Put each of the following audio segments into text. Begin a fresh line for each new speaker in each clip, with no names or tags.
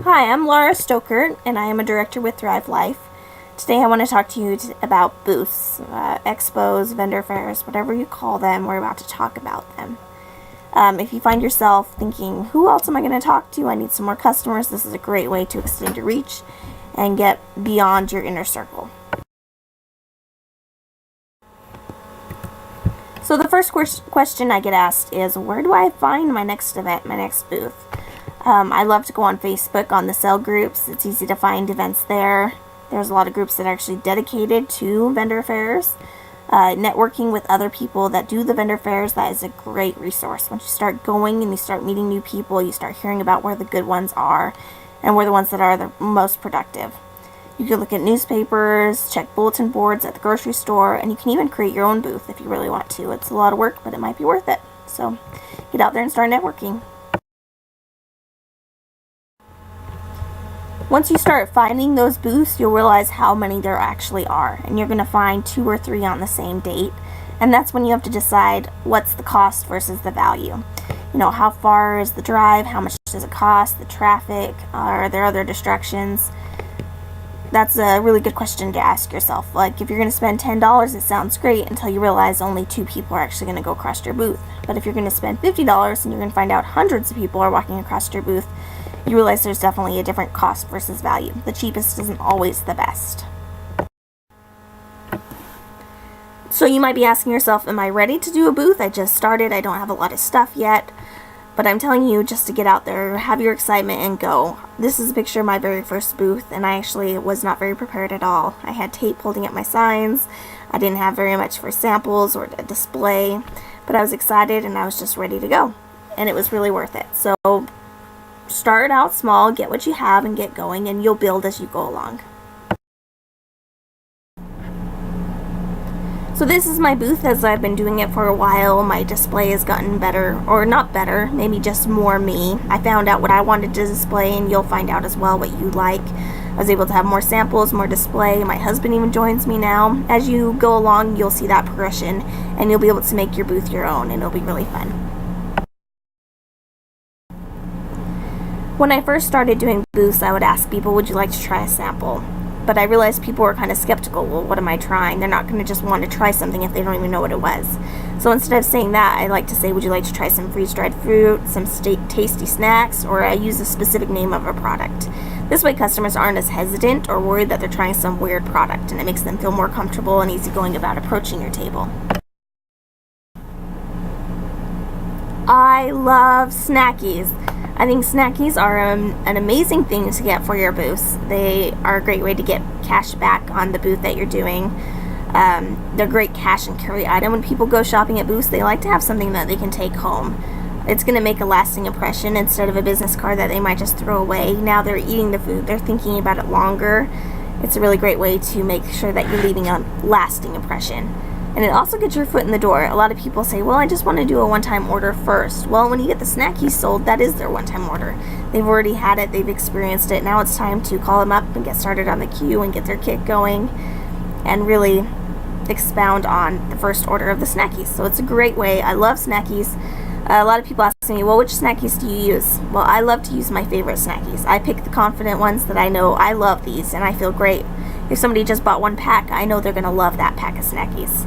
Hi, I'm Laura Stoker, and I am a director with Thrive Life. Today I want to talk to you about booths, expos, vendor fairs, whatever you call them. We're about to talk about them. If you find yourself thinking, who else am I going to talk to? I need some more customers. This is a great way to extend your reach and get beyond your inner circle. So the first question I get asked is, where do I find my next event, my next booth? I love to go on Facebook on the sell groups. It's easy to find events there. There's a lot of groups that are actually dedicated to vendor fairs. Networking with other people that do the vendor fairs, that is a great resource. Once you start going and you start meeting new people, you start hearing about where the good ones are and where the ones that are the most productive. You can look at newspapers, check bulletin boards at the grocery store, and you can even create your own booth if you really want to. It's a lot of work, but it might be worth it. So get out there and start networking. Once you start finding those booths, you'll realize how many there actually are, and you're going to find 2 or 3 on the same date, and that's when you have to decide what's the cost versus the value. You know, how far is the drive, how much does it cost, the traffic, are there other distractions? That's a really good question to ask yourself. Like, if you're going to spend $10, it sounds great until you realize only 2 people are actually going to go across your booth. But if you're going to spend $50 and you're going to find out hundreds of people are walking across your booth, you realize there's definitely a different cost versus value. The cheapest isn't always the best. So you might be asking yourself, am I ready to do a booth? I just started, I don't have a lot of stuff yet. But I'm telling you just to get out there, have your excitement and go. This is a picture of my very first booth, and I actually was not very prepared at all. I had tape holding up my signs. I didn't have very much for samples or a display, but I was excited and I was just ready to go. And it was really worth it. So start out small, get what you have, and get going, and you'll build as you go along. So this is my booth. As I've been doing it for a while, my display has gotten better, or not better, maybe just more me. I found out what I wanted to display, and you'll find out as well what you like. I was able to have more samples, more display. My husband even joins me now. As you go along, you'll see that progression, and you'll be able to make your booth your own, and it'll be really fun. When I first started doing booths, I would ask people, would you like to try a sample? But I realized people were kind of skeptical. Well, what am I trying? They're not going to just want to try something if they don't even know what it was. So instead of saying that, I like to say, would you like to try some freeze-dried fruit, some tasty snacks, or I use a specific name of a product. This way customers aren't as hesitant or worried that they're trying some weird product, and it makes them feel more comfortable and easygoing about approaching your table. I love Snackies. I think Snackies are an amazing thing to get for your booths. They are a great way to get cash back on the booth that you're doing. They're a great cash and carry item. When people go shopping at booths, they like to have something that they can take home. It's going to make a lasting impression instead of a business card that they might just throw away. Now they're eating the food. They're thinking about it longer. It's a really great way to make sure that you're leaving a lasting impression. And it also gets your foot in the door. A lot of people say, well, I just want to do a one-time order first. Well, when you get the Snackies sold, that is their one-time order. They've already had it. They've experienced it. Now it's time to call them up and get started on the queue and get their kit going and really expound on the first order of the Snackies. So it's a great way. I love Snackies. A lot of people ask me, well, which Snackies do you use? Well, I love to use my favorite Snackies. I pick the confident ones that I know I love these and I feel great. If somebody just bought one pack, I know they're going to love that pack of Snackies.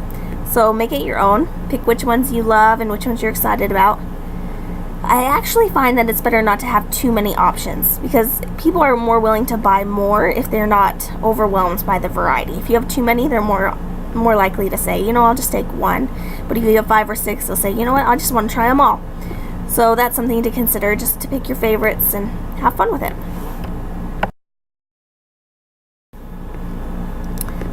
So make it your own. Pick which ones you love and which ones you're excited about. I actually find that it's better not to have too many options because people are more willing to buy more if they're not overwhelmed by the variety. If you have too many, they're more likely to say, you know, I'll just take one. But if you have 5 or 6, they'll say, you know what, I just want to try them all. So that's something to consider, just to pick your favorites and have fun with it.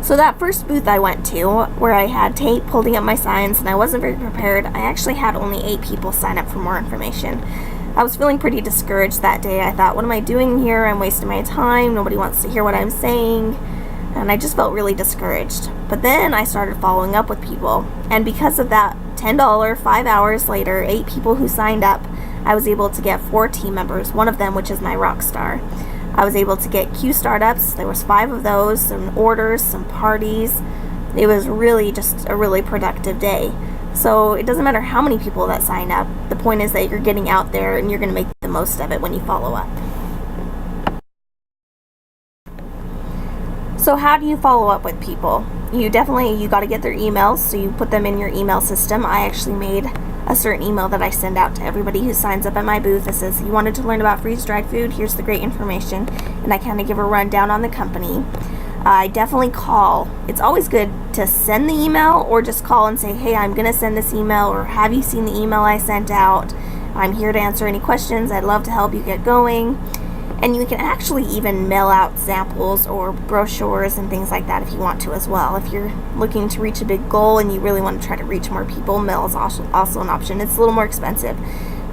So that first booth I went to, where I had tape holding up my signs and I wasn't very prepared, I actually had only 8 people sign up for more information. I was feeling pretty discouraged that day. I thought, what am I doing here? I'm wasting my time. Nobody wants to hear what I'm saying. And I just felt really discouraged. But then I started following up with people. And because of that $10, 5 hours later, 8 people who signed up, I was able to get 4 team members, one of them which is my rock star. I was able to get queue startups. There was 5 of those, some orders, some parties. It was really just a really productive day. So it doesn't matter how many people that sign up. The point is that you're getting out there and you're going to make the most of it when you follow up. So how do you follow up with people? You got to get their emails, so you put them in your email system. I actually made a certain email that I send out to everybody who signs up at my booth that says, you wanted to learn about freeze-dried food, here's the great information, and I kind of give a rundown on the company. I definitely call. It's always good to send the email or just call and say, hey, I'm going to send this email, or have you seen the email I sent out? I'm here to answer any questions. I'd love to help you get going. And you can actually even mail out samples or brochures and things like that if you want to as well. If you're looking to reach a big goal and you really want to try to reach more people, mail is also an option. It's a little more expensive,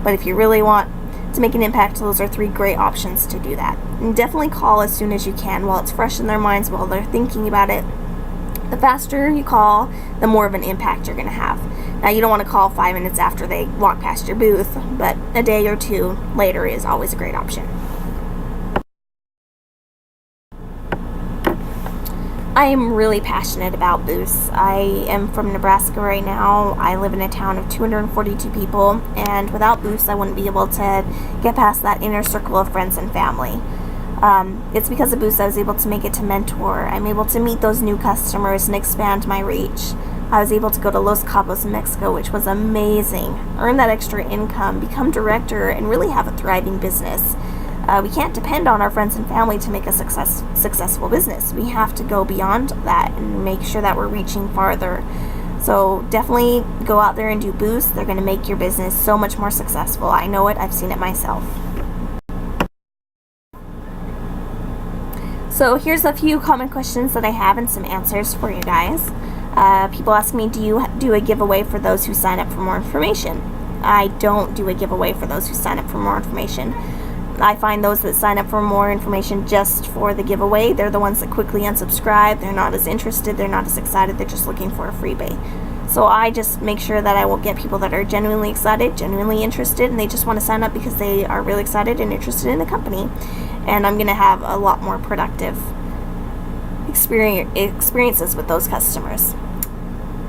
but if you really want to make an impact, those are 3 great options to do that. And definitely call as soon as you can while it's fresh in their minds, while they're thinking about it. The faster you call, the more of an impact you're going to have. Now, you don't want to call 5 minutes after they walk past your booth, but a day or 2 later is always a great option. I am really passionate about booths. I am from Nebraska right now. I live in a town of 242 people, and without booths I wouldn't be able to get past that inner circle of friends and family. It's because of booths I was able to make it to mentor. I'm able to meet those new customers and expand my reach. I was able to go to Los Cabos, Mexico, which was amazing. Earn that extra income, become director, and really have a thriving business. We can't depend on our friends and family to make a successful business. We have to go beyond that and make sure that we're reaching farther. So definitely go out there and do booths. They're going to make your business so much more successful. I know it. I've seen it myself. So here's a few common questions that I have and some answers for you guys. People ask me, do you do a giveaway for those who sign up for more information? I don't do a giveaway for those who sign up for more information. I find those that sign up for more information just for the giveaway, they're the ones that quickly unsubscribe. They're not as interested, they're not as excited, they're just looking for a freebie. So I just make sure that I will get people that are genuinely excited, genuinely interested, and they just want to sign up because they are really excited and interested in the company. And I'm going to have a lot more productive experiences with those customers.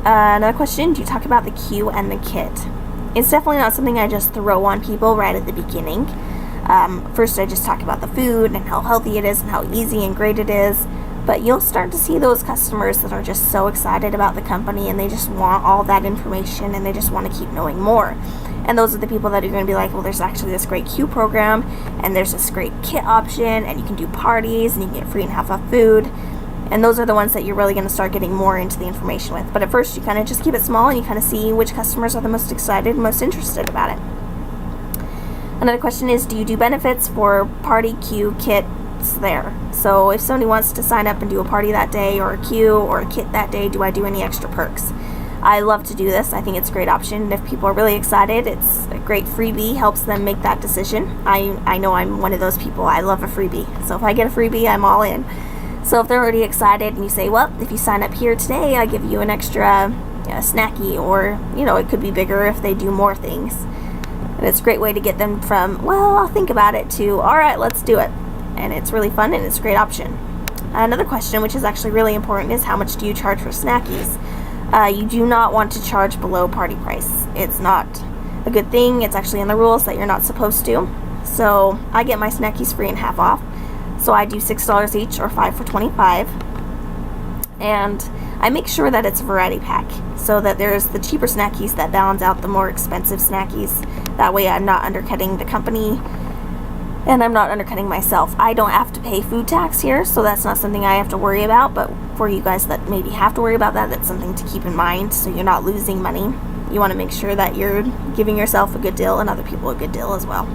Another question, do you talk about the queue and the kit? It's definitely not something I just throw on people right at the beginning. First I just talk about the food and how healthy it is and how easy and great it is, but you'll start to see those customers that are just so excited about the company and they just want all that information and they just want to keep knowing more. And those are the people that are going to be like, well, there's actually this great queue program and there's this great kit option and you can do parties and you can get free and half off food. And those are the ones that you're really going to start getting more into the information with. But at first you kind of just keep it small and you kind of see which customers are the most excited and most interested about it. Another question is, do you do benefits for party, queue, kits there? So if somebody wants to sign up and do a party that day or a queue or a kit that day, do I do any extra perks? I love to do this. I think it's a great option. And if people are really excited, it's a great freebie, helps them make that decision. I know I'm one of those people. I love a freebie. So if I get a freebie, I'm all in. So if they're already excited and you say, well, if you sign up here today, I give you an extra snacky, or, it could be bigger if they do more things. And it's a great way to get them from, well, I'll think about it, to, all right, let's do it. And it's really fun and it's a great option. Another question, which is actually really important, is how much do you charge for snackies? You do not want to charge below party price. It's not a good thing. It's actually in the rules that you're not supposed to. So I get my snackies free and half off. So I do $6 each or 5 for $25. And I make sure that it's a variety pack so that there's the cheaper snackies that balance out the more expensive snackies. That way I'm not undercutting the company and I'm not undercutting myself. I don't have to pay food tax here, so that's not something I have to worry about. But for you guys that maybe have to worry about that, that's something to keep in mind so you're not losing money. You want to make sure that you're giving yourself a good deal and other people a good deal as well.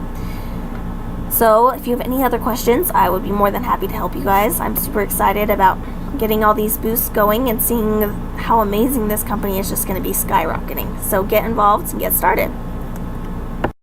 So if you have any other questions, I would be more than happy to help you guys. I'm super excited about getting all these booths going and seeing how amazing this company is just going to be skyrocketing. So get involved and get started.